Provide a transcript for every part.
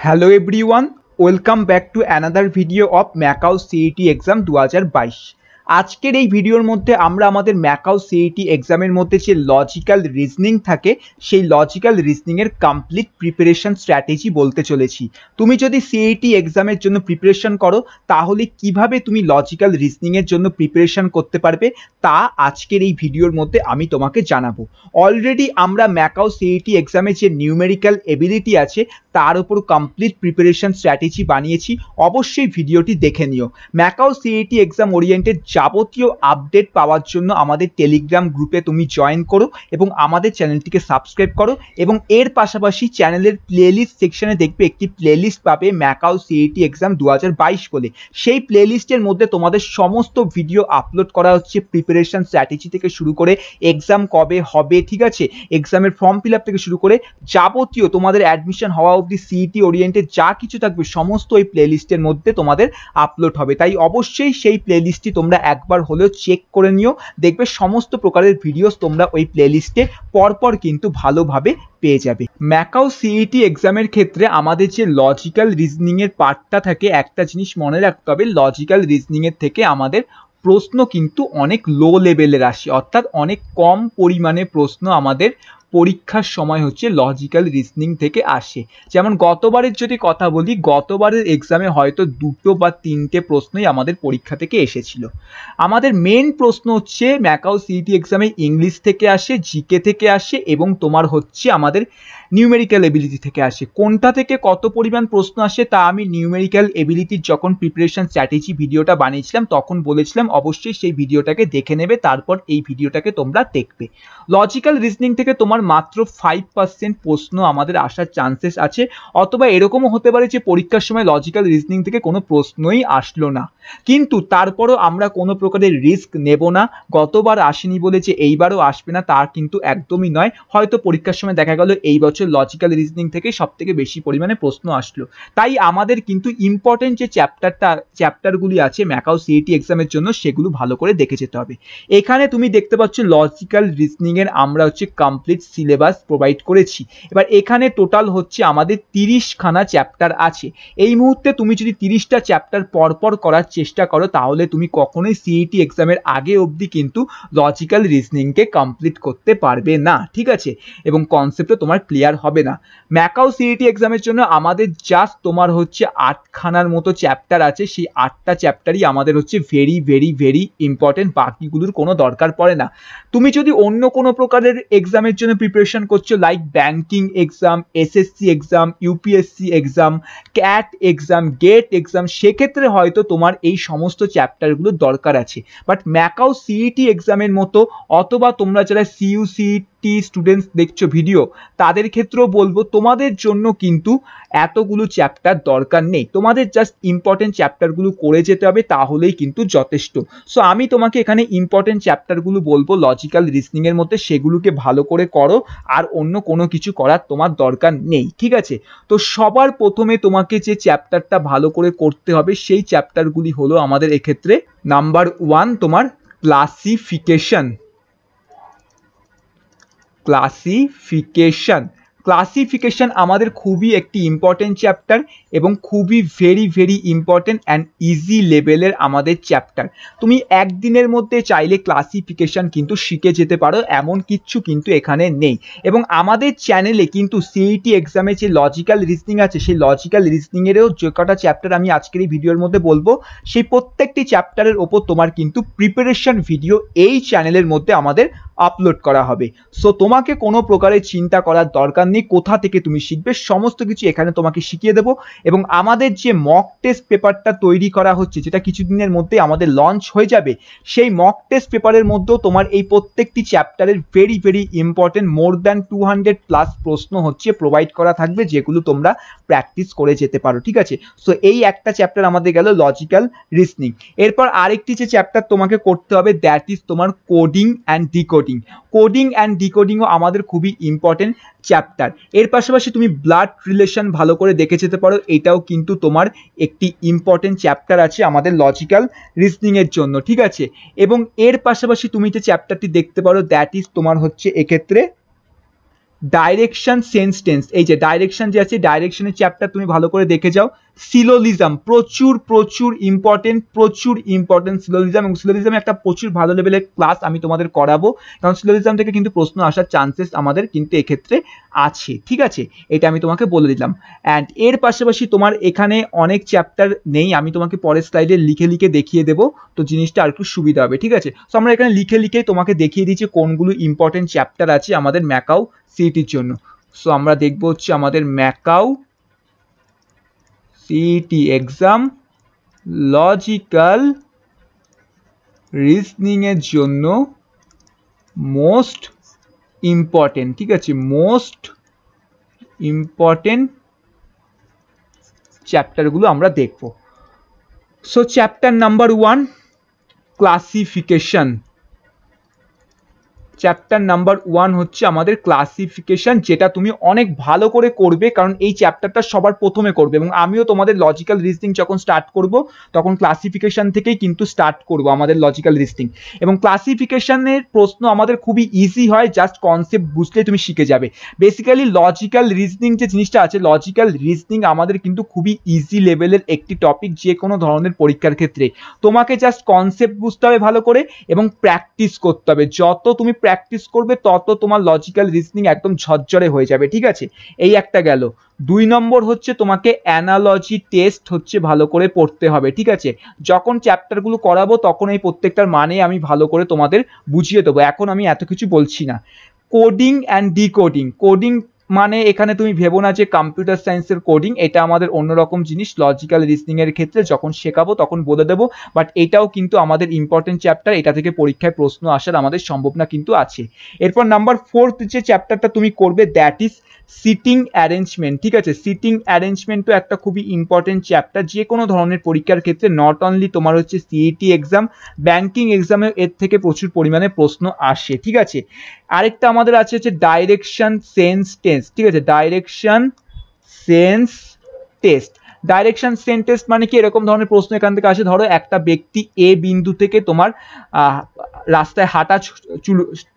Hello everyone, welcome back to another video of Makaut CET exam 2022। আজকের এই ভিডিওর মধ্যে আমরা আমাদের Makaut CET এক্সামের মধ্যে যে লজিক্যাল রিজনিং থাকে সেই লজিক্যাল রিজনিং এর কমপ্লিট প্রিপারেশন স্ট্র্যাটেজি বলতে চলেছি। তুমি যদি CET এক্সামের জন্য প্রিপারেশন করো তাহলে কিভাবে তুমি লজিক্যাল রিজনিং এর জন্য প্রিপারেশন করতে পারবে তা আজকের এই ভিডিওর মধ্যে আমি তোমাকে জানাবো। অলরেডি আমরা Makaut CET এক্সামে যে নিউমেরিক্যাল এবিলিটি আছে তার উপর কমপ্লিট প্রিপারেশন স্ট্র্যাটেজি বানিয়েছি, অবশ্যই ভিডিওটি দেখে নিও। Makaut CET এক্সাম ওরিয়েন্টেড যাবতীয় আপডেট পাওয়ার জন্য আমাদের টেলিগ্রাম গ্রুপে তুমি জয়েন করো এবং আমাদের চ্যানেলটিকে সাবস্ক্রাইব করো এবং এর পাশাপাশি চ্যানেলের প্লেলিস্ট সেকশনে দেখবে একটি প্লেলিস্ট পাবে Makaut CET এক্সাম 2022 বলে। সেই প্লেলিস্টের মধ্যে তোমাদের সমস্ত ভিডিও আপলোড করা হচ্ছে, প্রিপারেশন স্ট্র্যাটেজি থেকে শুরু করে এক্সাম কবে হবে, ঠিক আছে, এক্সামের ফর্ম ফিল আপ থেকে শুরু করে যাবতীয় তোমাদের অ্যাডমিশন হওয়া অবধি CET ওরিয়েন্টেড যা কিছু থাকবে সমস্ত ওই প্লেলিস্টের মধ্যে তোমাদের আপলোড হবে। তাই অবশ্যই সেই প্লেলিস্টটি তোমরা একবার হলেও চেক করে নিও, দেখবে সমস্ত প্রকারের ভিডিওস তোমরা ওই প্লেলিস্টে পরপর কিন্তু ভালোভাবে পেয়ে যাবে। Makaut CET এক্সামের ক্ষেত্রে আমাদের যে লজিক্যাল রিজনিং এর পার্টটা থাকে, একটা জিনিস মনে রাখতে হবে, লজিক্যাল রিজনিং এর থেকে আমাদের প্রশ্ন কিন্তু অনেক লো লেভেলের আসে, অর্থাৎ অনেক কম পরিমাণে প্রশ্ন আমাদের পরীক্ষার সময় হচ্ছে লজিক্যাল রিজনিং থেকে আসে। যেমন গতবারের যদি কথা বলি, গতবারের এক্সামে হয়তো 2টো বা 3টে প্রশ্নই আমাদের পরীক্ষা থেকে এসেছিল। আমাদের মেন প্রশ্ন হচ্ছে Makaut CET এক্সামে ইংলিশ থেকে আসে, জিকে থেকে আসে এবং তোমার হচ্ছে আমাদের নিউমেরিক্যাল এবিলিটি থেকে আসে। কোনটা থেকে কত পরিমাণ প্রশ্ন আসে তা আমি নিউমেরিক্যাল এবিলিটির যখন প্রিপারেশন স্ট্র্যাটেজি ভিডিওটা বানিয়েছিলাম তখন বলেছিলাম, অবশ্যই সেই ভিডিওটাকে দেখে নেবে, তারপর এই ভিডিওটাকে তোমরা দেখবে। লজিক্যাল রিজনিং থেকে তোমার মাত্র 5% প্রশ্ন আমাদের আসার চান্সেস আছে, অথবা এরকমও হতে পারে যে পরীক্ষার সময় লজিক্যাল রিজনিং থেকে কোনো প্রশ্নই আসলো না, কিন্তু তারপরও আমরা কোনো প্রকারের রিস্ক নেব না। গতবার আসেনি বলে যে এইবারও আসবে না তা কিন্তু একদমই নয়। হয়তো পরীক্ষার সময় দেখা গেল এই বছর লজিক্যাল রিজনিং থেকে সবথেকে বেশি পরিমাণে প্রশ্ন আসলো। তাই আমাদের কিন্তু ইম্পর্টেন্ট যে চ্যাপ্টারগুলি আছে Makaut CET এক্সামের জন্য সেগুলো ভালো করে দেখে যেতে হবে। এখানে তুমি দেখতে পাচ্ছ লজিক্যাল রিজনিং এর আমরা হচ্ছে কমপ্লিট সিলেবাস প্রোভাইড করেছি। এবার এখানে টোটাল হচ্ছে আমাদের 30খানা চ্যাপ্টার আছে। এই মুহূর্তে তুমি যদি 30টা চ্যাপ্টার পরপর করার চেষ্টা করো তাহলে তুমি কখনোই CET এক্সামের আগে অবধি কিন্তু লজিক্যাল রিজনিংকে কমপ্লিট করতে পারবে না, ঠিক আছে, এবং কনসেপ্টও তোমার ক্লিয়ার হবে না। Makaut CET এক্সামের জন্য আমাদের জাস্ট তোমার হচ্ছে 8খানার মতো চ্যাপ্টার আছে, সেই 8টা চ্যাপ্টারই আমাদের হচ্ছে ভেরি ভেরি ভেরি ইম্পর্টেন্ট, বাকিগুলোর কোনো দরকার পড়ে না। তুমি যদি অন্য কোনো প্রকারের এক্সামের জন্য প্রিপারেশন করছো, like banking exam, SSC exam, UPSC exam, CAT exam, GATE exam, সেক্ষেত্রে হয়তো তোমার এই সমস্ত চ্যাপ্টারগুলোর দরকার আছে। বাট Makaut CET এক্সামের মতো, অথবা তোমরা যারা CUCET স্টুডেন্টস দেখছো ভিডিও, তাদের ক্ষেত্রেও বলবো তোমাদের জন্য কিন্তু এতগুলো চ্যাপ্টার দরকার নেই, তোমাদের জাস্ট ইম্পর্টেন্ট চ্যাপ্টারগুলো করে যেতে হবে, তাহলেই কিন্তু যথেষ্ট। সো আমি তোমাকে এখানে ইম্পর্টেন্ট চ্যাপ্টারগুলো বলবো লজিক্যাল রিজনিং এর মধ্যে, সেগুলোকে ভালো করে করো, আর অন্য কোনো কিছু করার তোমার দরকার নেই, ঠিক আছে। তো সবার প্রথমে তোমাকে যে চ্যাপ্টারটা ভালো করে করতে হবে সেই চ্যাপ্টারগুলি হলো আমাদের এক্ষেত্রে নাম্বার 1 তোমার ক্লাসিফিকেশন। ক্লাসিফিকেশন আমাদের খুবই একটি ইম্পর্টেন্ট চ্যাপ্টার এবং খুবই very very important and easy লেভেলের আমাদের চ্যাপ্টার। তুমি একদিনের মধ্যে চাইলে ক্লাসিফিকেশন কিন্তু শিখে যেতে পারো, এমন কিচ্ছু কিন্তু এখানে নেই। এবং আমাদের চ্যানেলে কিন্তু CET এক্সামে যে লজিক্যাল রিজনিং আছে সেই লজিক্যাল রিজনিংয়েরও যে কটা চ্যাপ্টার আমি আজকের এই ভিডিওর মধ্যে বলবো, সেই প্রত্যেকটি চ্যাপ্টারের ওপর তোমার কিন্তু প্রিপারেশন ভিডিও এই চ্যানেলের মধ্যে আমাদের আপলোড করা হবে। সো তোমাকে কোনো প্রকারের চিন্তা করার দরকার নেই কোথা থেকে তুমি শিখবে, সমস্ত কিছু এখানে তোমাকে শিখিয়ে দেবো। এবং আমাদের যে মক টেস্ট পেপারটা তৈরি করা হচ্ছে, যেটা কিছুদিনের মধ্যে আমাদের লঞ্চ হয়ে যাবে, সেই মক টেস্ট পেপারের মধ্যেও তোমার এই প্রত্যেকটি চ্যাপ্টারের very very important more than 200+ প্রশ্ন হচ্ছে প্রোভাইড করা থাকবে, যেগুলো তোমরা প্র্যাকটিস করে যেতে পারো, ঠিক আছে। সো এই একটা চ্যাপ্টার আমাদের গেল লজিক্যাল রিজনিং। এরপর আরেকটি যে চ্যাপ্টার তোমাকে করতে হবে দ্যাট ইজ তোমার কোডিং অ্যান্ড ডিকোডিংও আমাদের খুবই ইম্পর্টেন্ট চ্যাপ্টার। এর পাশাপাশি তুমি ব্লাড রিলেশন ভালো করে দেখে যেতে পারো, এটাও কিন্তু তোমার একটি ইম্পর্টেন্ট চ্যাপ্টার আছে আমাদের লজিক্যাল রিজনিং এর জন্য, ঠিক আছে। এবং এর পাশাপাশি তুমি যে চ্যাপ্টারটি দেখতে পারো দ্যাট ইজ তোমার হচ্ছে এক্ষেত্রে ডাইরেকশন সেন্স টেন্স, এই যে ডাইরেকশন যে আছে ডাইরেকশনের চ্যাপ্টার তুমি ভালো করে দেখে যাও। সিলোলিজম প্রচুর প্রচুর ইম্পর্টেন্ট সিলোলিজম, এবং সিলোলিজমে একটা প্রচুর ভালো লেভেলের ক্লাস আমি তোমাদের করাবো, কারণ সিলোলিজম থেকে কিন্তু প্রশ্ন আসার চান্সেস আমাদের কিন্তু এক্ষেত্রে আছে, ঠিক আছে, এটা আমি তোমাকে বলে দিলাম। অ্যান্ড এর পাশাপাশি তোমার এখানে অনেক চ্যাপ্টার নেই, আমি তোমাকে পরের স্লাইডে লিখে লিখে দেখিয়ে দেবো, তো জিনিসটা আর একটু সুবিধা হবে, ঠিক আছে। সো আমরা এখানে লিখে লিখে তোমাকে দেখিয়ে দিচ্ছি কোনগুলো ইম্পর্টেন্ট চ্যাপ্টার আছে আমাদের ম্যাকাউ সিইটির জন্য। সো আমরা দেখবো হচ্ছে আমাদের macaw CET exam logical reasoning এর জন্য মোস্ট ইম্পর্টেন্ট, ঠিক আছে, মোস্ট ইম্পর্টেন্ট চ্যাপ্টারগুলো আমরা দেখব। So chapter number 1 classification. Chapter number 1 হচ্ছে আমাদের ক্লাসিফিকেশন, যেটা তুমি অনেক ভালো করে করবে, কারণ এই চ্যাপ্টারটা সবার প্রথমে করবে, এবং আমিও তোমাদের লজিক্যাল রিজনিং যখন স্টার্ট করব তখন ক্লাসিফিকেশন থেকেই কিন্তু স্টার্ট করব আমাদের লজিক্যাল রিজনিং। এবং ক্লাসিফিকেশনের প্রশ্ন আমাদের খুবই ইজি হয়, জাস্ট কনসেপ্ট বুঝলে তুমি শিখে যাবে। বেসিক্যালি লজিক্যাল রিজনিং যে জিনিসটা আছে, লজিক্যাল রিজনিং আমাদের কিন্তু খুবই ইজি লেভেলের একটি টপিক যে কোনো ধরনের পরীক্ষার ক্ষেত্রে। তোমাকে জাস্ট কনসেপ্ট বুঝতে হবে ভালো করে এবং প্র্যাকটিস করতে হবে। যত তুমি প্র্যাকটিস করবে তত তোমার লজিক্যাল রিজনিং একদম ঝরঝরে হয়ে যাবে, ঠিক আছে। এই একটা গেল। 2 নম্বর হচ্ছে তোমাকে অ্যানালজি টেস্ট হচ্ছে ভালো করে পড়তে হবে, ঠিক আছে। যখন চ্যাপ্টারগুলো করাবো তখন এই প্রত্যেকটার মানে আমি ভালো করে তোমাদের বুঝিয়ে দেবো, এখন আমি এত কিছু বলছি না। Coding and decoding. কোডিং মানে এখানে তুমি ভেবো না যে কম্পিউটার সায়েন্সের কোডিং, এটা আমাদের অন্যরকম জিনিস, লজিক্যাল রিজনিং এর ক্ষেত্রে যখন শেখাবো তখন বলে দেবো, বাট এটাও কিন্তু আমাদের ইম্পর্টেন্ট চ্যাপ্টার, এটা থেকে পরীক্ষায় প্রশ্ন আসার আমাদের সম্ভাবনা কিন্তু আছে। এরপর নাম্বার 4 যে চ্যাপ্টারটা তুমি করবে দ্যাট ইজ সিটিং অ্যারেঞ্জমেন্ট, ঠিক আছে। সিটিং অ্যারেঞ্জমেন্টও একটা খুবই ইম্পর্টেন্ট চ্যাপ্টার, যে কোনো ধরনের পরীক্ষার ক্ষেত্রে, নট অনলি তোমার হচ্ছে সিইটি এক্সাম, ব্যাংকিং এক্সামে এর থেকে প্রচুর পরিমাণে প্রশ্ন আসে, ঠিক আছে। আরেকটা আমাদের আছে হচ্ছে ডাইরেকশন সেন্স টেস্ট, ঠিক আছে, direction sense test. Direction sense test মানে কি, এরকম ধরনের প্রশ্ন এখান থেকে আসে, ধরো একটা ব্যক্তি এ বিন্দু থেকে তোমার রাস্তায় হাঁটা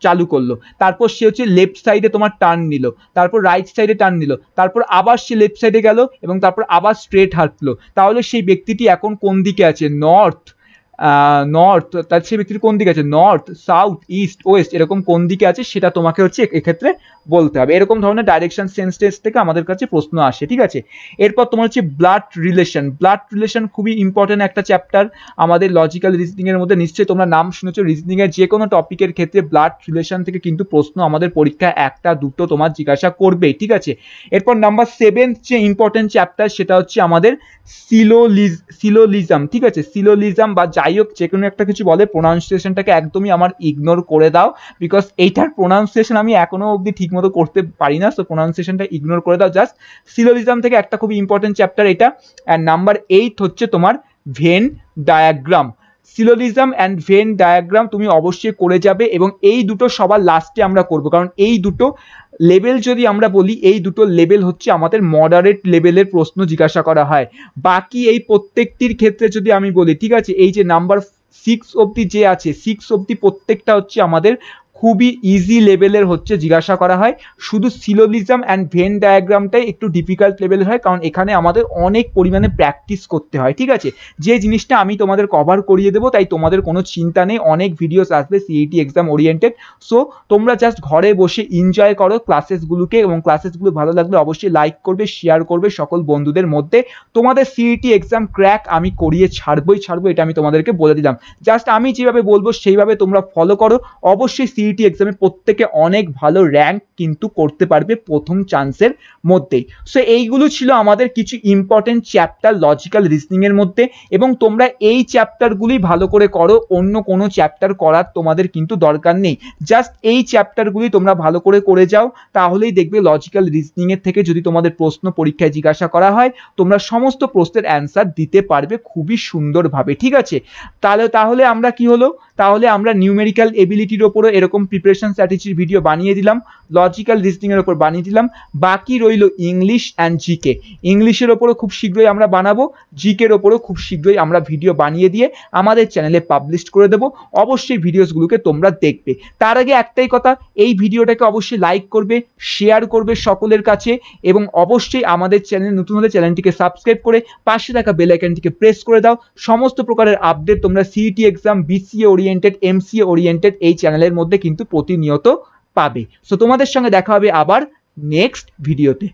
চালু করলো, তারপর সে হচ্ছে লেফট সাইডে তোমার টার্ন নিল, তারপর রাইট সাইডে টার্ন নিল, তারপর আবার সে লেফট সাইডে গেল এবং তারপর আবার স্ট্রেট হাঁটলো, তাহলে সেই ব্যক্তিটি এখন কোন দিকে আছে, নর্থ, তার সেই ব্যক্তির কোন দিকে আছে, নর্থ, সাউথ, ইস্ট, ওয়েস্ট, এরকম কোন দিকে আছে সেটা তোমাকে হচ্ছে এক্ষেত্রে বলতে হবে। এরকম ধরনের ডাইরেকশন সেন্স টেস্ট থেকে আমাদের কাছে প্রশ্ন আসে, ঠিক আছে। এরপর তোমার হচ্ছে ব্লাড রিলেশন। ব্লাড রিলেশন খুবই ইম্পর্টেন্ট একটা চ্যাপ্টার আমাদের লজিক্যাল রিজনিং এর মধ্যে, নিশ্চয়ই তোমরা নাম শুনেছো, রিজনিং এর যে কোনো টপিকের ক্ষেত্রে ব্লাড রিলেশন থেকে কিন্তু প্রশ্ন আমাদের পরীক্ষায় একটা দুটো তোমার জিজ্ঞাসা করবে, ঠিক আছে। এরপর নাম্বার 7 যে ইম্পর্টেন্ট চ্যাপ্টার সেটা হচ্ছে আমাদের সিলোলিজম, ঠিক আছে। সিলোলিজম বা যাই হোক যে কোনো একটা কিছু বলে, প্রোনাউন্সিয়েশনটাকে একদমই আমার ইগনোর করে দাও, বিকজ এইটার প্রোনাউন্সিয়েশন আমি এখনো অবধি ঠিক মতো করতে পারি না, সো প্রোনাউন্সিয়েশনটা ইগনোর করে দাও। জাস্ট সিলোলিজম থেকে একটা খুবই ইম্পর্টেন্ট চ্যাপ্টার এটা। অ্যান্ড নাম্বার 8 হচ্ছে তোমার Venn diagram. সিলোলিজম and Venn diagram তুমি অবশ্যই করে যাবে, এবং এই দুটো সবার লাস্টে আমরা করব, কারণ এই দুটো লেভেল যদি আমরা বলি, এই দুটো লেভেল হচ্ছে আমাদের মডারেট লেভেলের প্রশ্ন জিজ্ঞাসা করা হয়। বাকি এই প্রত্যেকটির ক্ষেত্রে যদি আমি বলি, ঠিক আছে, এই যে নাম্বার 6 অবধি যে আছে, 6 অবধি প্রত্যেকটা হচ্ছে আমাদের খুবই ইজি লেভেলের হচ্ছে জিজ্ঞাসা করা হয়। শুধু সিলোলিজম অ্যান্ড ভেন ডায়াগ্রামটাই একটু ডিফিকাল্ট লেভেলের হয়, কারণ এখানে আমাদের অনেক পরিমাণে প্র্যাকটিস করতে হয়, ঠিক আছে। যে জিনিসটা আমি তোমাদের কভার করিয়ে দেবো, তাই তোমাদের কোনো চিন্তা নেই, অনেক ভিডিওস আসবে সিইটি এক্সাম ওরিয়েন্টেড। সো তোমরা জাস্ট ঘরে বসে এনজয় করো ক্লাসেসগুলোকে, এবং ক্লাসেসগুলো ভালো লাগলে অবশ্যই লাইক করবে, শেয়ার করবে সকল বন্ধুদের মধ্যে। তোমাদের সিইটি এক্সাম ক্র্যাক আমি করিয়ে ছাড়বো, এটা আমি তোমাদেরকে বলে দিলাম। জাস্ট আমি যেভাবে বলবো সেইভাবে তোমরা ফলো করো, অবশ্যই সিইটি এক্সামে প্রত্যেকে অনেক ভালো র্যাঙ্ক কিন্তু করতে পারবে প্রথম চান্সের মধ্যেই। সো এইগুলো ছিল আমাদের কিছু ইম্পর্টেন্ট চ্যাপ্টার লজিক্যাল রিজনিং এর মধ্যে, এবং তোমরা এই চ্যাপ্টারগুলি ভালো করে করো, অন্য কোনো চ্যাপ্টার করার তোমাদের কিন্তু দরকার নেই। জাস্ট এই চ্যাপ্টারগুলি তোমরা ভালো করে যাও, তাহলেই দেখবে লজিক্যাল রিজনিং এর থেকে যদি তোমাদের প্রশ্ন পরীক্ষায় জিজ্ঞাসা করা হয়, তোমরা সমস্ত প্রশ্নের অ্যান্সার দিতে পারবে খুবই সুন্দরভাবে, ঠিক আছে। তাহলে আমরা কি হলো, তাহলে আমরা নিউমেরিক্যাল এবিলিটির ওপরও এরকম প্রিপারেশন স্ট্র্যাটেজির ভিডিও বানিয়ে দিলাম, লজিক্যাল রিজনিংয়ের ওপর বানিয়ে দিলাম, বাকি রইল ইংলিশ অ্যান্ড জিকে। ইংলিশের ওপরও খুব শীঘ্রই আমরা বানাবো, জিকের ওপরও খুব শীঘ্রই আমরা ভিডিও বানিয়ে দিয়ে আমাদের চ্যানেলে পাবলিশ করে দেবো। অবশ্যই ভিডিওসগুলোকে তোমরা দেখবে। তার আগে একটাই কথা, এই ভিডিওটাকে অবশ্যই লাইক করবে, শেয়ার করবে সকলের কাছে, এবং অবশ্যই আমাদের চ্যানেল নতুন হলে চ্যানেলটিকে সাবস্ক্রাইব করে পাশে থাকা বেল আইকনটিকে প্রেস করে দাও। সমস্ত প্রকারের আপডেট তোমরা CET exam, BCA oriented, MCA oriented এই চ্যানেলের মধ্যে কিন্তু প্রতিনিয়ত পাবে। সো তোমাদের সঙ্গে দেখা হবে আবার নেক্সট ভিডিওতে।